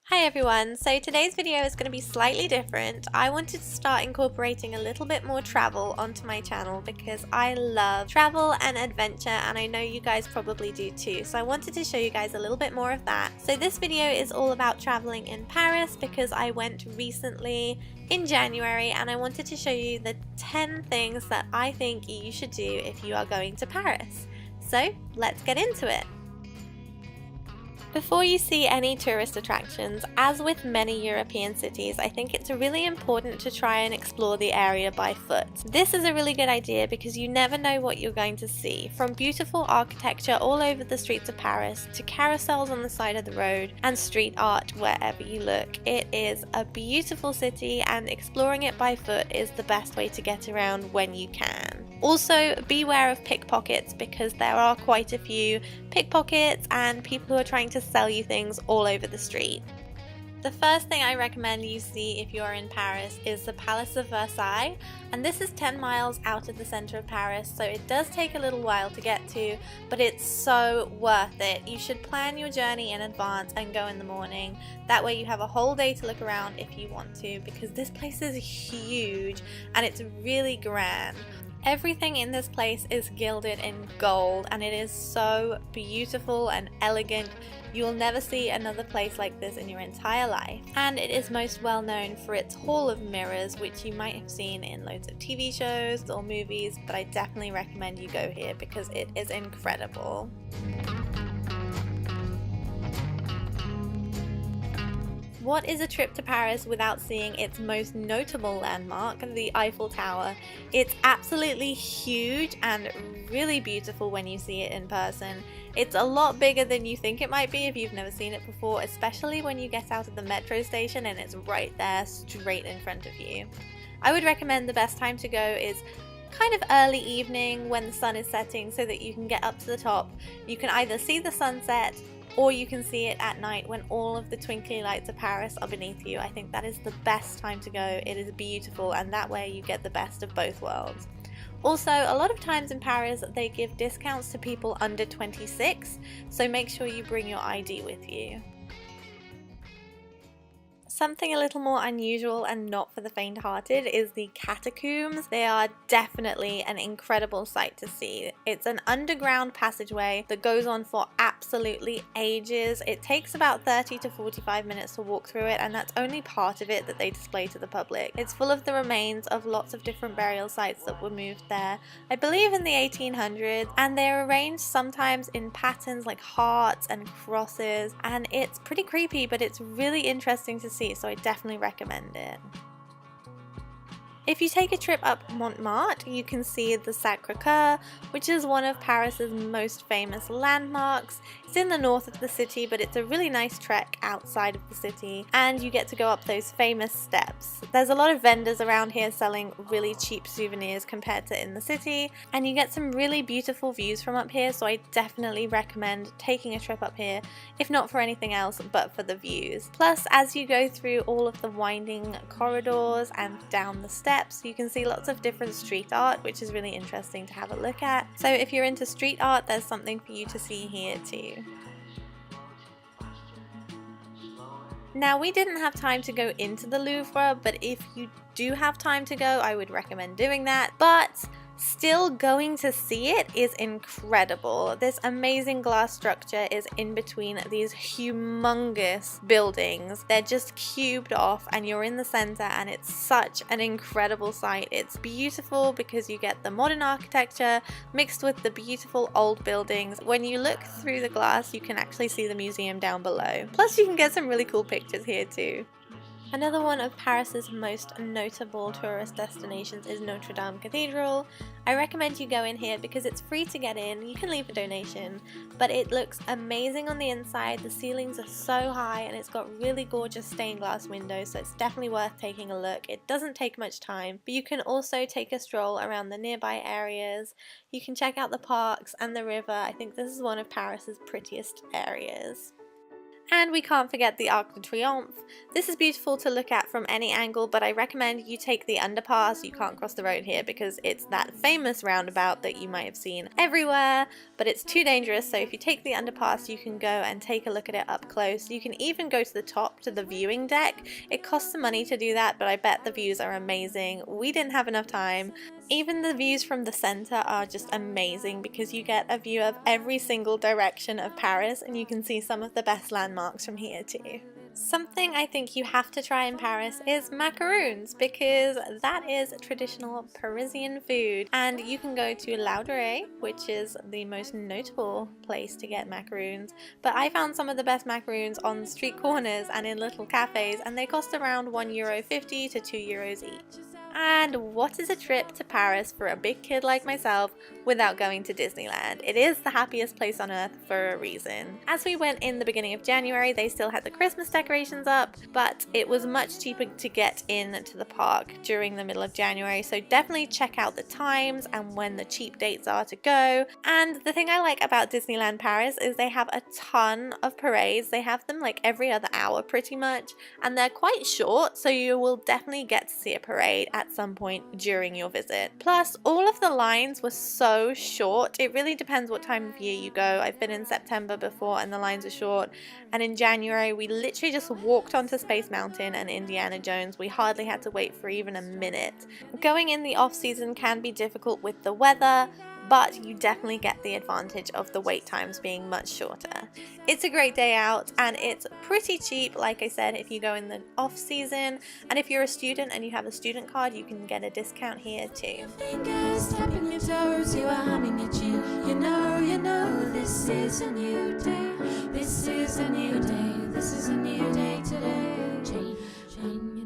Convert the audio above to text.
Hi everyone, so today's video is going to be slightly different. I wanted to start incorporating a little bit more travel onto my channel because I love travel and adventure, and I know you guys probably do too, so I wanted to show you guys a little bit more of that. So this video is all about traveling in Paris because I went recently in January and I wanted to show you the 10 things that I think you should do if you are going to Paris. So let's get into it. Before you see any tourist attractions, as with many European cities, I think it's really important to try and explore the area by foot. This is a really good idea because you never know what you're going to see, from beautiful architecture all over the streets of Paris to carousels on the side of the road and street art wherever you look. It is a beautiful city and exploring it by foot is the best way to get around when you can. Also, beware of pickpockets because there are quite a few pickpockets and people who are trying to sell you things all over the street. The first thing I recommend you see if you're in Paris is the Palace of Versailles, and this is 10 miles out of the center of Paris, so it does take a little while to get to, but it's so worth it. You should plan your journey in advance and go in the morning. That way you have a whole day to look around if you want to, because this place is huge and it's really grand. Everything in this place is gilded in gold and it is so beautiful and elegant. You'll never see another place like this in your entire life. And it is most well known for its Hall of Mirrors, which you might have seen in loads of TV shows or movies, but I definitely recommend you go here because it is incredible. What is a trip to Paris without seeing its most notable landmark, the Eiffel Tower? It's absolutely huge and really beautiful when you see it in person. It's a lot bigger than you think it might be if you've never seen it before, especially when you get out of the metro station and it's right there straight in front of you. I would recommend the best time to go is kind of early evening when the sun is setting so that you can get up to the top. You can either see the sunset or you can see it at night when all of the twinkly lights of Paris are beneath you. I think that is the best time to go. It is beautiful and that way you get the best of both worlds. Also, a lot of times in Paris they give discounts to people under 26, so make sure you bring your ID with you. Something a little more unusual and not for the faint-hearted is the catacombs. They are definitely an incredible sight to see. It's an underground passageway that goes on for absolutely ages. It takes about 30 to 45 minutes to walk through it, and that's only part of it that they display to the public. It's full of the remains of lots of different burial sites that were moved there, I believe in the 1800s, and they're arranged sometimes in patterns like hearts and crosses, and it's pretty creepy, but it's really interesting to see, so I definitely recommend it. If you take a trip up Montmartre, you can see the Sacré-Cœur, which is one of Paris's most famous landmarks. It's in the north of the city, but it's a really nice trek outside of the city, and you get to go up those famous steps. There's a lot of vendors around here selling really cheap souvenirs compared to in the city, and you get some really beautiful views from up here, so I definitely recommend taking a trip up here, if not for anything else, but for the views. Plus, as you go through all of the winding corridors and down the steps, you can see lots of different street art, which is really interesting to have a look at. So if you're into street art, there's something for you to see here too. Now, we didn't have time to go into the Louvre, but if you do have time to go, I would recommend doing that. But still, going to see it is incredible. This amazing glass structure is in between these humongous buildings. They're just cubed off and you're in the center, and it's such an incredible sight. It's beautiful because you get the modern architecture mixed with the beautiful old buildings. When you look through the glass, you can actually see the museum down below. Plus, you can get some really cool pictures here too. Another one of Paris's most notable tourist destinations is Notre Dame Cathedral. I recommend you go in here because it's free to get in. You can leave a donation, but it looks amazing on the inside. The ceilings are so high and it's got really gorgeous stained glass windows, so it's definitely worth taking a look. It doesn't take much time, but you can also take a stroll around the nearby areas. You can check out the parks and the river. I think this is one of Paris's prettiest areas. And we can't forget the Arc de Triomphe. This is beautiful to look at from any angle, but I recommend you take the underpass. You can't cross the road here because it's that famous roundabout that you might have seen everywhere, but it's too dangerous. So if you take the underpass, you can go and take a look at it up close. You can even go to the top to the viewing deck. It costs some money to do that, but I bet the views are amazing. We didn't have enough time. Even the views from the center are just amazing because you get a view of every single direction of Paris, and you can see some of the best landmarks from here too. Something I think you have to try in Paris is macaroons, because that is traditional Parisian food, and you can go to Louderie, which is the most notable place to get macaroons, but I found some of the best macaroons on street corners and in little cafes, and they cost around €1.50 to €2 each. And what is a trip to Paris for a big kid like myself without going to Disneyland? It is the happiest place on earth for a reason. As we went in the beginning of January, they still had the Christmas decorations up, but it was much cheaper to get into the park during the middle of January, so definitely check out the times and when the cheap dates are to go. And the thing I like about Disneyland Paris is they have a ton of parades. They have them like every other hour pretty much, and they're quite short, so you will definitely get to see a parade at some point during your visit. Plus, all of the lines were so short. It really depends what time of year you go. I've been in September before and the lines are short, and in January we literally just walked onto Space Mountain and Indiana Jones. We hardly had to wait for even a minute. Going in the off season can be difficult with the weather, but you definitely get the advantage of the wait times being much shorter. It's a great day out, and it's pretty cheap, like I said, if you go in the off season, and if you're a student and you have a student card, you can get a discount here too. Fingers tapping your toes, you are humming a tune. You know, this is a new day. This is a new day. This is a new day today. Change.